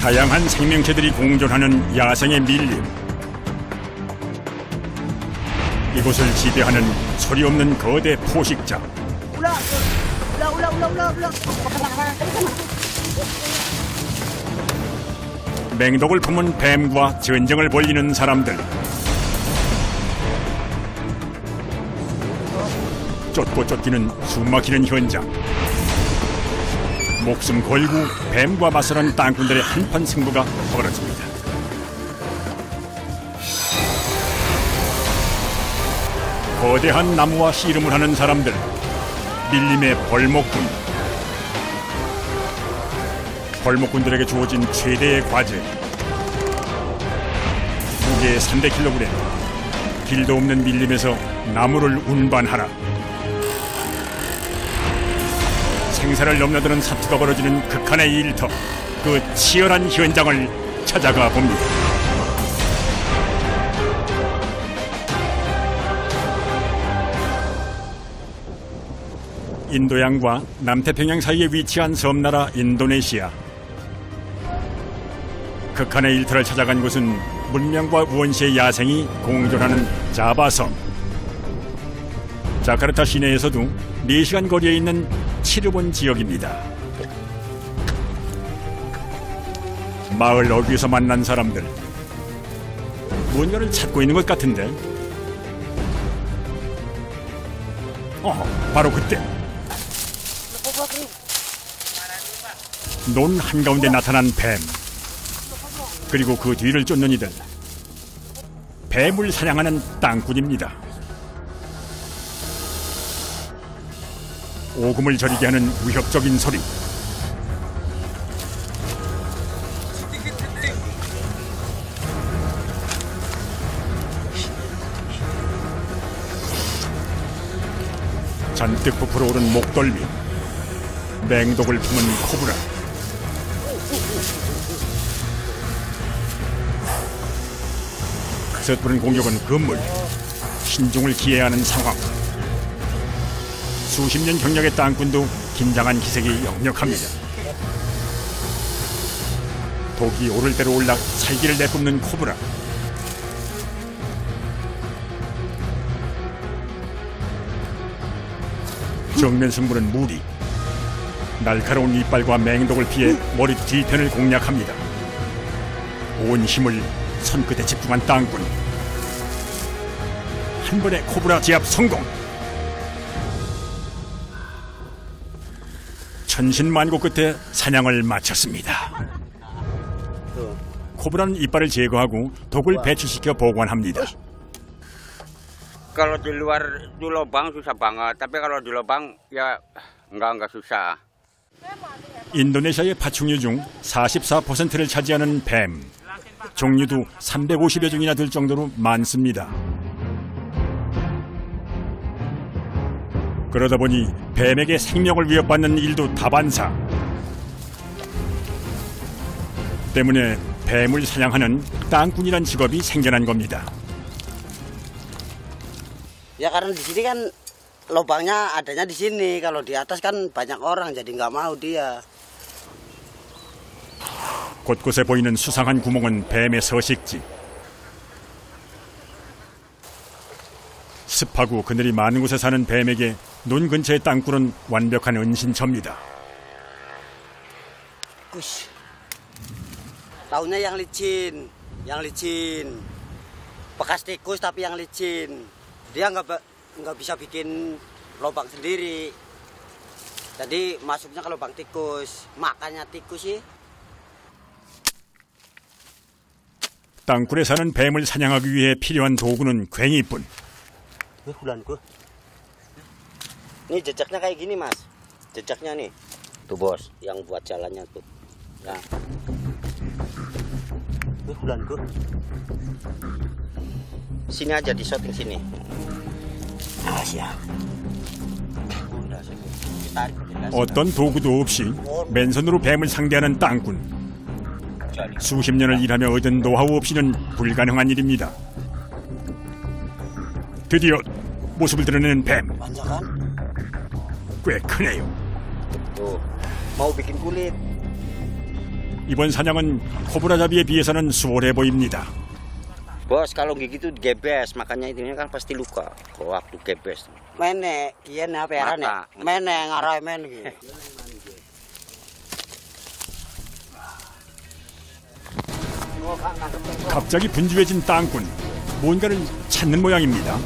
다양한 생명체들이 공존하는 야생의 밀림. 이곳을 지배하는 소리 없는 거대 포식자. 맹독을 품은 뱀과 전쟁을 벌이는 사람들. 쫓고 쫓기는 숨막히는 현장. 목숨 걸고 뱀과 맞서는 땅꾼들의 한판 승부가 벌어집니다. 거대한 나무와 씨름을 하는 사람들. 밀림의 벌목꾼. 벌목꾼들에게 주어진 최대의 과제. 무게 300kg. 길도 없는 밀림에서 나무를 운반하라. 생사를 넘나드는 사투가 벌어지는 극한의 일터. 그 치열한 현장을 찾아가 봅니다. 인도양과 남태평양 사이에 위치한 섬나라 인도네시아. 극한의 일터를 찾아간 곳은 문명과 원시의 야생이 공존하는 자바섬. 자카르타 시내에서도 4시간 거리에 있는 치르본 지역입니다. 마을 어귀에서 만난 사람들. 뭔가를 찾고 있는 것 같은데. 바로 그때 논 한가운데 나타난 뱀. 그리고 그 뒤를 쫓는 이들. 뱀을 사냥하는 땅꾼입니다. 오금을 저리게 하는 위협적인 소리. 잔뜩 부풀어 오른 목덜미. 맹독을 품은 코브라. 섣부른 공격은 금물. 신중을 기해야 하는 상황. 수십 년 경력의 땅꾼도 긴장한 기색이 역력합니다. 독이 오를 대로 올라 살기를 내뿜는 코브라. 정면 승부는 무리. 날카로운 이빨과 맹독을 피해 머리 뒤편을 공략합니다. 온 힘을 손끝에 집중한 땅꾼. 한 번에 코브라 제압 성공. 천신만고 끝에 사냥을 마쳤습니다. 코브라는 이빨을 제거하고 독을 배출시켜 보관합니다. Kalau di luar di lubang susah banget, tapi kalau di lubang ya enggak susah. 인도네시아의 파충류 중 44%를 차지하는 뱀. 종류도 350여 종이나 될 정도로 많습니다. 그러다 보니 뱀에게 생명을 위협받는 일도 다반사. 때문에 뱀을 사냥하는 땅꾼이란 직업이 생겨난 겁니다. Ya karena di sini kan lubangnya adanya di sini. Kalau di atas kan banyak orang jadi nggak mau dia. 곳곳에 보이는 수상한 구멍은 뱀의 서식지. 습하고 그늘이 많은 곳에 사는 뱀에게 논 근처의 땅굴은 완벽한 은신처입니다. Kus. Tahunya yang licin. Bekas tikus tapi yang licin. Dia nggak bisa bikin lubang sendiri. Jadi masuknya ke lubang tikus. Makannya tikus sih. 땅굴에 사는 뱀을 사냥하기 위해 필요한 도구는 괭이뿐. Bulanku. Ini jejaknya kayak gini, Mas. Jejaknya nih. Tuh, Bos, yang buat jalannya tuh. Nah. Bulanku. Sini aja di shooting sini. Ah, siap. 어떤 도구도 없이 맨손으로 뱀을 상대하는 땅꾼. 수십 년을 일하며 얻은 노하우 없이는 불가능한 일입니다. 드디어 모습을 드러내는 뱀. 꽤 크네요. Mau bikin kulit. 이번 사냥은 코브라 잡이에 비해서는 수월해 보입니다. Bos, kalau gigi itu gebes, makanya ini kan pasti luka. Kalau waktu gebes. Mene, kian apa ya? Mene ngarai men gitu. 갑자기 분주해진 땅꾼. 뭔가를 찾는 모양입니다.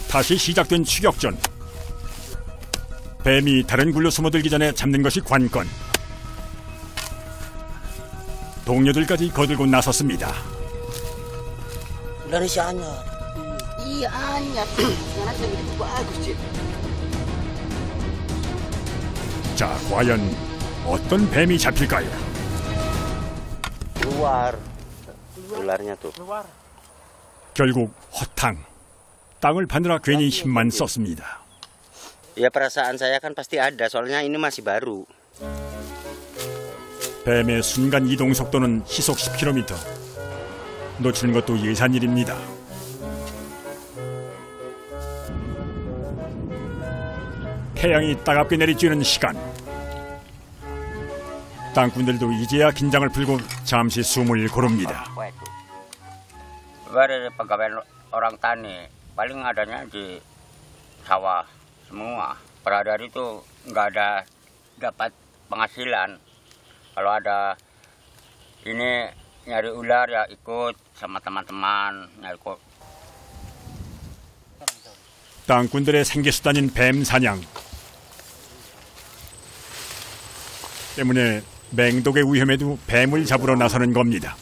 다시 시작된 추격전. 뱀이 다른 굴로 숨어들기 전에 잡는 것이 관건. 동료들까지 거들고 나섰습니다. Dari si Anyar. Iya Anyar. Sekarang saya begitu bagus sih. 자, 과연 어떤 뱀이 잡힐까요? Keluar. Ularnya tuh. 결국 허탕. 땅을 파느라 괜히 힘만 썼습니다. Ya perasaan saya kan pasti ada, soalnya ini masih baru. 뱀의 순간 이동 속도는 시속 10km. 놓치는 것도 예산일입니다. 태양이 따갑게 내리쬐는 시간. 땅꾼들도 이제야 긴장을 풀고 잠시 숨을 고릅니다. Dari pegawai orang tani, paling adanya di sawah semua. Per hari itu nggak ada dapat penghasilan. Kalau ada ini nyari ular ya ikut sama teman-teman nyari kok. 땅꾼들의 생계수단인 뱀 사냥 때문에 맹독의 위험에도 뱀을 잡으러 나서는 겁니다.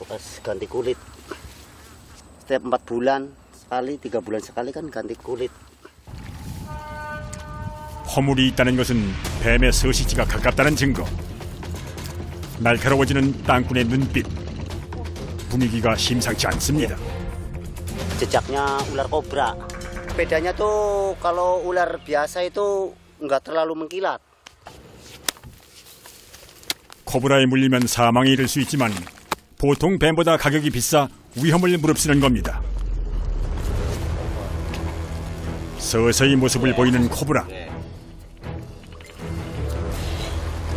Bekas ganti kulit. Setiap 4 bulan sekali, 3 bulan sekali kan ganti kulit. 허물이 있다는 것은 뱀의 서식지가 가깝다는 증거. 날카로워지는 땅꾼의 눈빛. 분위기가 심상치 않습니다. Jejaknya ular kobra. Bedanya tuh kalau ular biasa itu nggak terlalu mengkilat. 코브라에 물리면 사망에 이를 수 있지만 보통 뱀보다 가격이 비싸 위험을 무릅쓰는 겁니다. 서서히 모습을 보이는 코브라.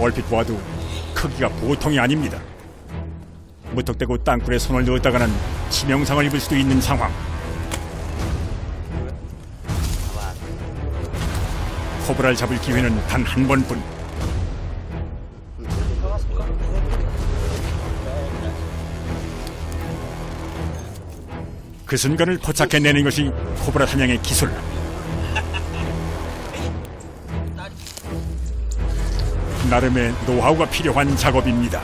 얼핏 보아도 크기가 보통이 아닙니다. 무턱대고 땅굴에 손을 넣었다가는 치명상을 입을 수도 있는 상황. 코브라를 잡을 기회는 단 한 번뿐. 그 순간을 포착해내는 것이 코브라 사냥의 기술. 나름의 노하우가 필요한 작업입니다.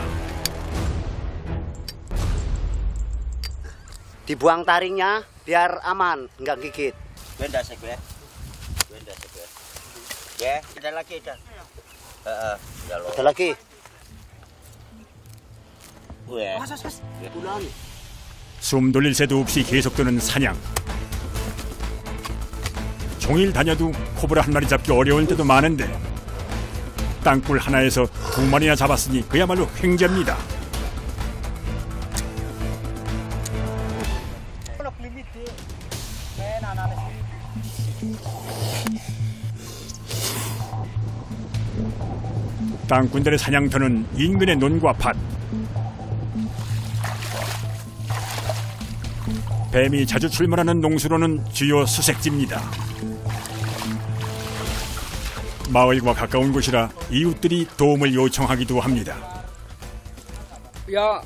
Dibuang taringnya biar aman, nggak gigit. Benda sekue. Ya, ada lagi ada. Ada lagi. 왜? 부lan. 숨 돌릴 새도 없이 계속되는 사냥. 종일 다녀도 코브라 한 마리 잡기 어려울 때도 많은데 땅굴 하나에서 2마리나 잡았으니 그야말로 횡재입니다. 땅꾼들의 사냥터는 인근의 논과 밭. 뱀이 자주 출몰하는 농수로는 주요 수색지입니다. 마을과 가까운 곳이라 이웃들이 도움을 요청하기도 합니다. Ya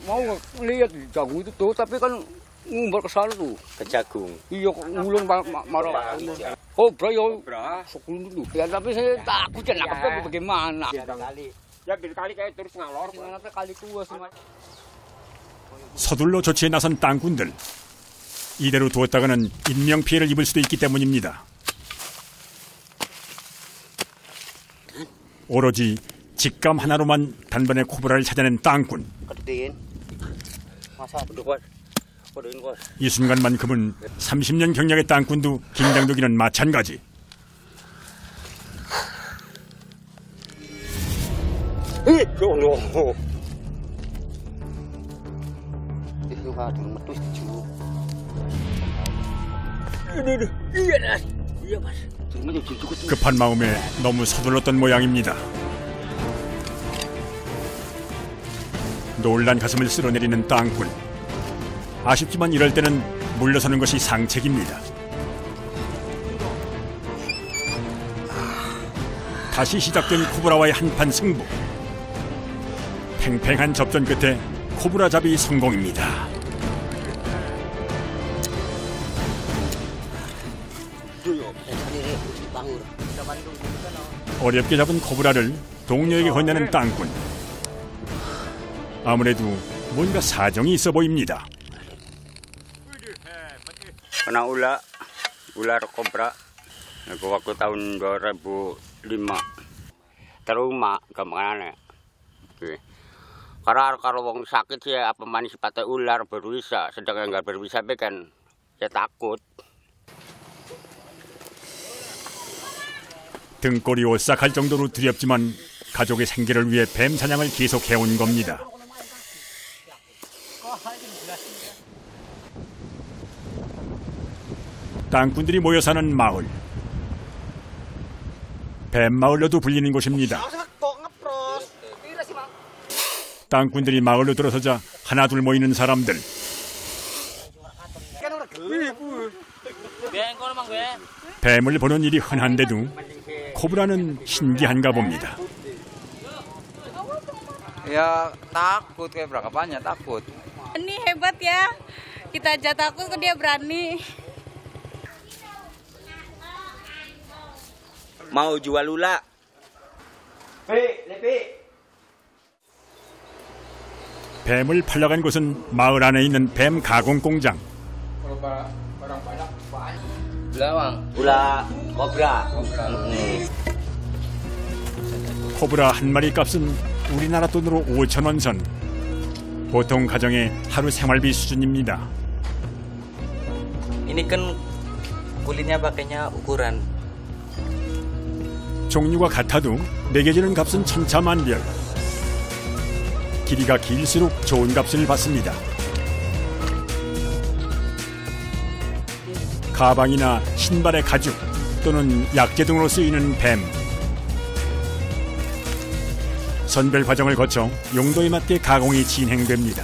mau lihat jagung itu tuh, tapi kan ngumbar ke sana tuh. Ke jagung. Iya, ngulun marah. Oh, bro, sekulun dulu. Ya, tapi saya takut ya nangkapnya bagaimana. Ya, kali kayak terus ngalor. Nanti kali tua semua. 서둘러 조치에 나선 땅꾼들. 이대로 두었다가는 인명피해를 입을 수도 있기 때문입니다. 오로지 직감 하나로만 단번에 코브라를 찾아낸 땅꾼. 이 순간만큼은 30년 경력의 땅꾼도 긴장되기는 마찬가지. 급한 마음에 너무 서둘렀던 모양입니다. 놀란 가슴을 쓸어내리는 땅굴. 아쉽지만 이럴 때는 물러서는 것이 상책입니다. 다시 시작된 코브라와의 한판 승부. 팽팽한 접전 끝에 코브라 잡이 성공입니다. 어렵게 잡은 코브라를 동료에게 건네는 땅꾼. 아무래도 뭔가 사정이 있어 보입니다. Kena ular kobra. Waktu tahun 2005. Trauma kemana? Karena kalau wong sakit ya apa manis pakai ular berbisa, sedang nggak berbisa kan ya takut. 등골이 오싹할 정도로 두렵지만 가족의 생계를 위해 뱀 사냥을 계속해온 겁니다. 땅꾼들이 모여 사는 마을. 뱀마을로도 불리는 곳입니다. 땅꾼들이 마을로 들어서자 하나둘 모이는 사람들. 뱀을 보는 일이 흔한데도 코브라는 신기한가 봅니다. Ya takut kayak berangkapannya takut. Ini hebat ya, kita aja takut kok dia berani. Mau jual ula? 뱀을 팔러간 곳은 마을 안에 있는 뱀 가공 공장. Ula kobra. 코브라 한 마리 값은 우리나라 돈으로 5,000원 선. 보통 가정의 하루 생활비 수준입니다. Ini kan kulitnya pakainya ukuran. 종류가 같아도 매겨지는 값은 천차만별. 길이가 길수록 좋은 값을 받습니다. 가방이나 신발의 가죽 또는 약재 등으로 쓰이는 뱀. 선별 과정을 거쳐 용도에 맞게 가공이 진행됩니다.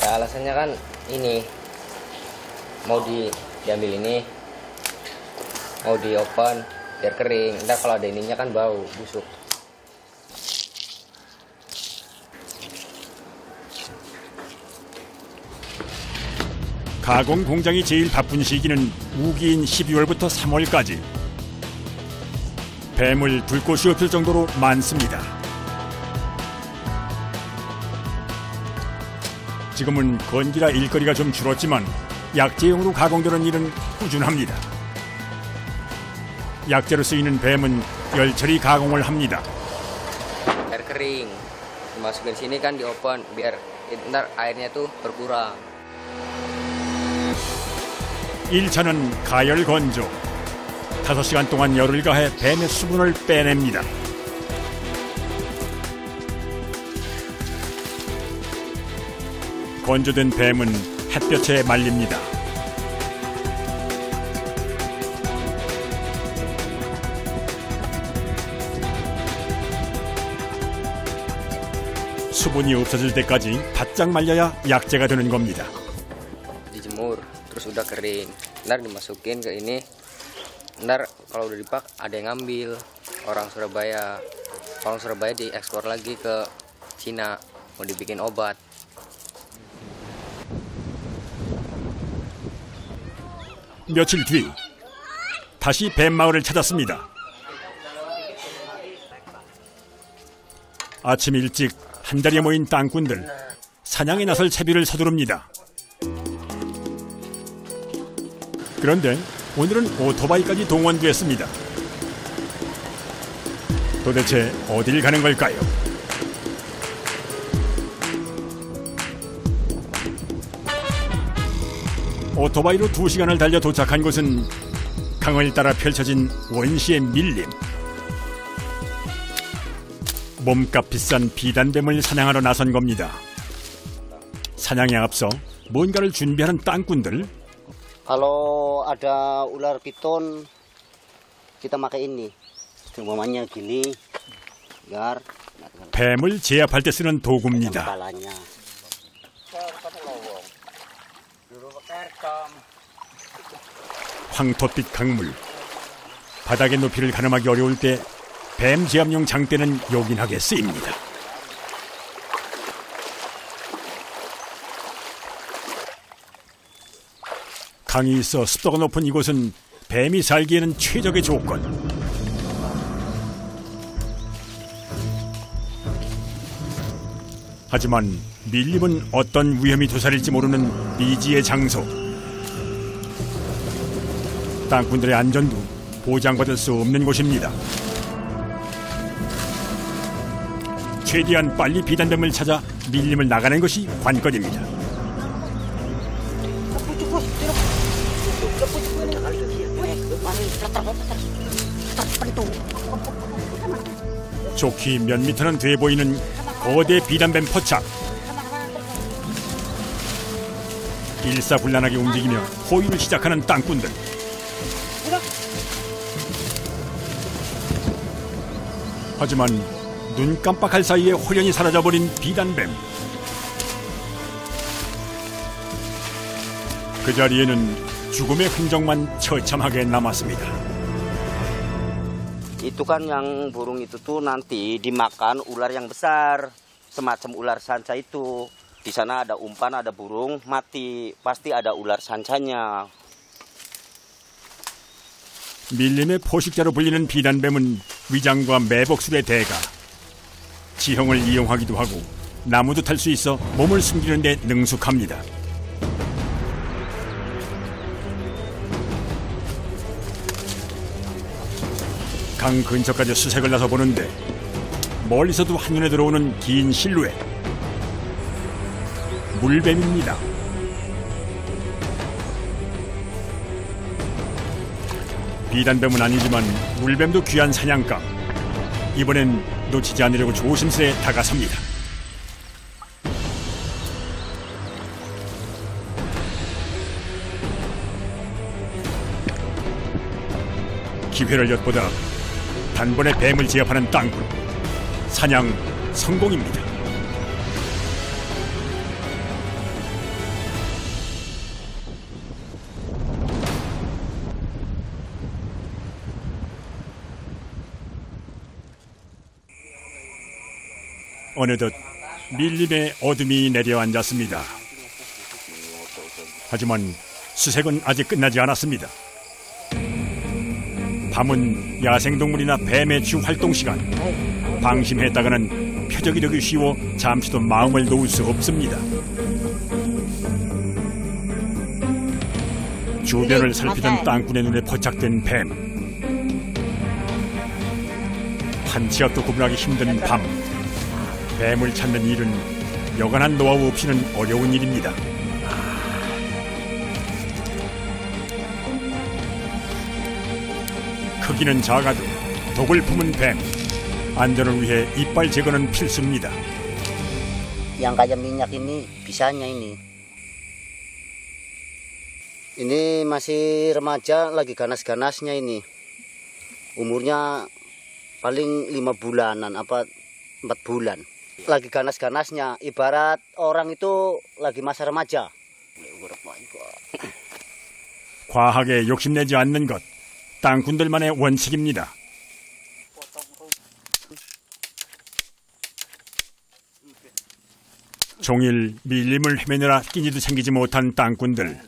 Ya, alasannya kan ini mau diambil ini, mau di open biar kering. Ntar kalau ada ininya kan bau busuk. 가공 공장이 제일 바쁜 시기는 우기인 12월부터 3월까지. 뱀을 둘 곳이 없을 정도로 많습니다. 지금은 건기라 일거리가 좀 줄었지만 약재용으로 가공되는 일은 꾸준합니다. 약재로 쓰이는 뱀은 열처리 가공을 합니다. Biar kering. Dimasukin sini kan di open biar ntar airnya tuh berkurang. 1차는 가열 건조. 5시간 동안 열을 가해 뱀의 수분을 빼냅니다. 건조된 뱀은 햇볕에 말립니다. 수분이 없어질 때까지 바짝 말려야 약재가 되는 겁니다. Dijemur, terus udah kering. Ntar dimasukin ke ini. Ntar kalau udah dipak ada yang ngambil. Orang Surabaya diekspor lagi ke Cina. Mau dibikin obat. 며칠 뒤 다시 뱀마을을 찾았습니다. 아침 일찍 한자리에 모인 땅꾼들. 사냥에 나설 채비를 서두릅니다. 그런데 오늘은 오토바이까지 동원됐습니다. 도대체 어딜 가는 걸까요? 오토바이로 2시간을 달려 도착한 곳은 강을 따라 펼쳐진 원시의 밀림. 몸값 비싼 비단뱀을 사냥하러 나선 겁니다. 사냥에 앞서 뭔가를 준비하는 땅꾼들. Kalau ada ular piton, kita pakai ini. Umpamanya gini, biar 뱀을 제압할 때 쓰는 도구입니다. kepalanya. 황토빛 강물. 바닥의 높이를 가늠하기 어려울 때 뱀 제압용 장대는 요긴하게 쓰입니다. 강이 있어 습도가 높은 이곳은 뱀이 살기에는 최적의 조건. 하지만 밀림은 어떤 위험이 도사릴지 모르는 미지의 장소. 땅꾼들의 안전도 보장받을 수 없는 곳입니다. 최대한 빨리 비단뱀을 찾아 밀림을 나가는 것이 관건입니다. 좋기 몇 미터는 돼 보이는 거대 비단뱀 포착. 일사불란하게 움직이며 호위를 시작하는 땅꾼들. 하지만 눈 깜빡할 사이에 호련히 사라져버린 비단뱀. 그 자리에는 죽음의 흔적만 처참하게 남았습니다. Itu kan yang burung itu tuh nanti dimakan ular yang besar, semacam ular sanca itu. Di sana ada umpan, ada burung mati, pasti ada ular sancanya. 밀림의 포식자로 불리는 비단뱀은 위장과 매복술의 대가. 지형을 이용하기도 하고 나무도 탈 수 있어 몸을 숨기는 데 능숙합니다. 강 근처까지 수색을 나서 보는데 멀리서도 한눈에 들어오는 긴 실루엣. 물뱀입니다. 비단뱀은 아니지만 물뱀도 귀한 사냥감. 이번엔 놓치지 않으려고 조심스레 다가섭니다. 기회를 엿보다 단번에 뱀을 제압하는 땅굴. 사냥 성공입니다. 어느덧 밀림의 어둠이 내려앉았습니다. 하지만 수색은 아직 끝나지 않았습니다. 밤은 야생동물이나 뱀의 주 활동 시간. 방심했다가는 표적이 되기 쉬워 잠시도 마음을 놓을 수 없습니다. 주변을 살피던 땅꾼의 눈에 포착된 뱀. 한 치 앞도 구분하기 힘든 밤. 뱀을 찾는 일은 여간한 노하우 없이는 어려운 일입니다. 크기는 작아도 독을 품은 뱀. 안전을 위해 이빨 제거는 필수입니다. Yang kayak minyak ini, bisanya ini. Ini masih remaja, lagi ganas-ganasnya ini. Umurnya paling 5 bulanan, apa 4 bulan. Lagi ganas-ganasnya, ibarat orang itu lagi masa remaja. 과하게 욕심내지 않는 것. 땅꾼들만의 원칙입니다. 종일 밀림을 헤매느라 끼니도 챙기지 못한 땅꾼들.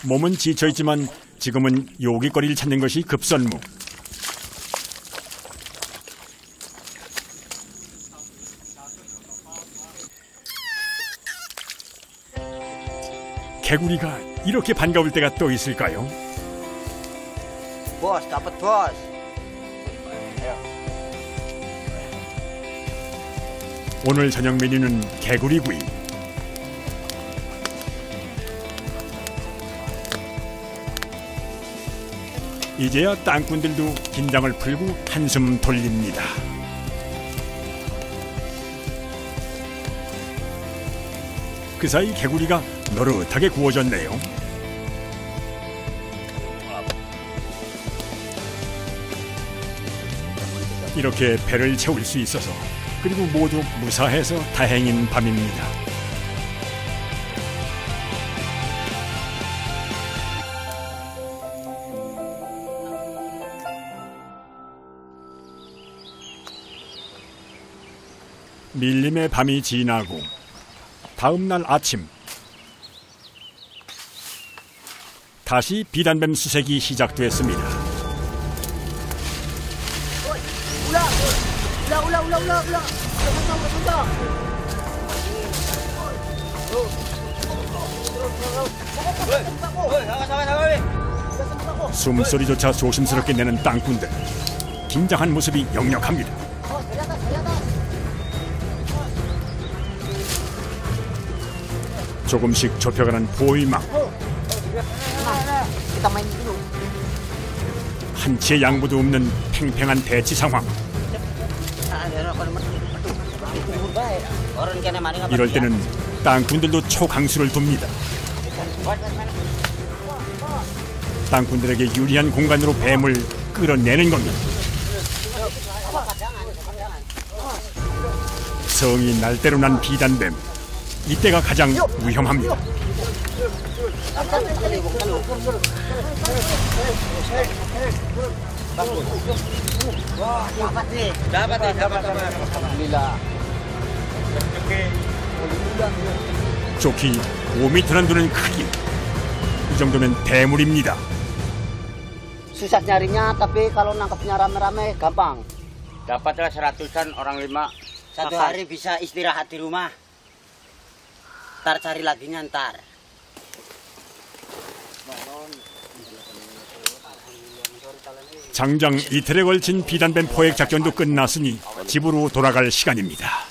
몸은 지쳐있지만 지금은 요깃거리를 찾는 것이 급선무. 개구리가 이렇게 반가울 때가 또 있을까요? Bos, dapat bos. 오늘 저녁 메뉴는 개구리구이. 이제야 땅꾼들도 긴장을 풀고 한숨 돌립니다. 그 사이 개구리가 노릇하게 구워졌네요. 이렇게 배를 채울 수 있어서, 그리고 모두 무사해서 다행인 밤입니다. 밀림의 밤이 지나고 다음 날 아침, 다시 비단뱀 수색이 시작됐습니다. 숨소리조차 조심스럽게 내는 땅꾼들. 긴장한 모습이 역력합니다. 조금씩 좁혀가는 포위망. 한치의 양보도 없는 팽팽한 대치 상황. 이럴 때는 땅꾼들도 초강수를 둡니다. 땅꾼들에게 유리한 공간으로 뱀을 끌어내는 겁니다. 성이 날대로 난 비단뱀. 이때가 가장 위험합니다. 조기 5m나 되는 크기. 이 정도면 대물입니다. Susah nyarinya, tapi kalau nangkepnya rame-rame gampang. Dapatlah 100-an orang 5. Satu hari bisa istirahat di rumah. Ntar cari lagi ntar. 장장 이틀에 걸친 비단뱀 포획 작전도 끝났으니 집으로 돌아갈 시간입니다.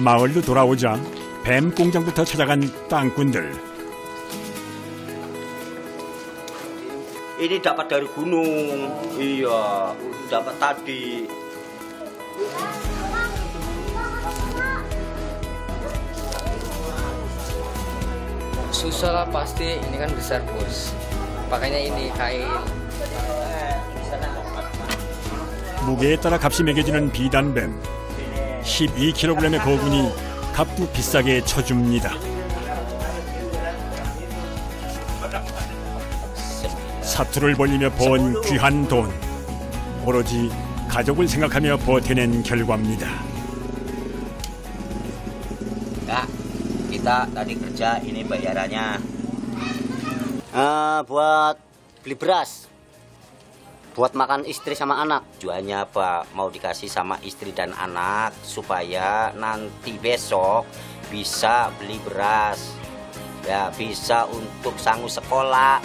마을로 돌아오자 뱀 공장부터 찾아간 땅꾼들. Ini dapat dari gunung. Iya, dapat tadi. Susah lah pasti, ini kan besar bos. Makanya ini kain. 무게에 따라 값이 매겨지는 비단뱀. 12kg의 거군이 값도 비싸게 쳐줍니다. 사투를 벌리며 번 귀한 돈. 오로지 가족을 생각하며 버텨낸 결과입니다. Kak, kita tadi kerja, ini bayarannya. Buat beli beras. Buat makan istri sama anak. Tujuannya apa? Mau dikasih sama istri dan anak supaya nanti besok bisa beli beras. Ya, bisa untuk sanggup sekolah.